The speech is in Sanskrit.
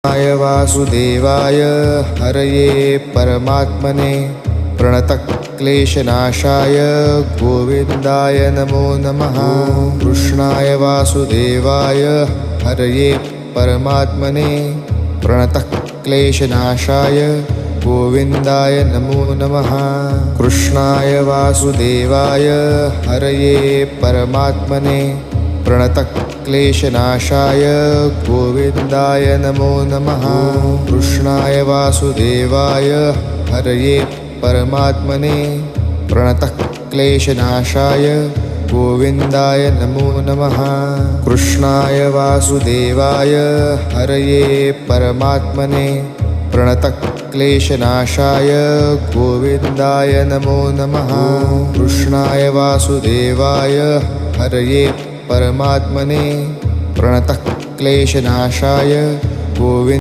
कृष्णाय वासुदेवाय हरये परमात्मने प्रणतक्लेशनाशाय गोविन्दाय नमो नमः। कृष्णाय वासुदेवाय हरये परमात्मने प्रणतक्लेशनाशाय गोविन्दाय नमो नमः। कृष्णाय वासुदेवाय हरये परमात्मने प्रणतक्लेशनाशाय गोविन्दाय नमो नमः। कृष्णाय वासुदेवाय हरये परमात्मने प्रणतक्लेशनाशाय गोविन्दाय नमो नमः। कृष्णाय वासुदेवाय हरये परमात्मने प्रणतक्लेशनाशाय गोविन्दाय नमो नमः। कृष्णाय वासुदेवाय हरये परमात्मने प्रणतक्लेशनाशाय गोविन्दाय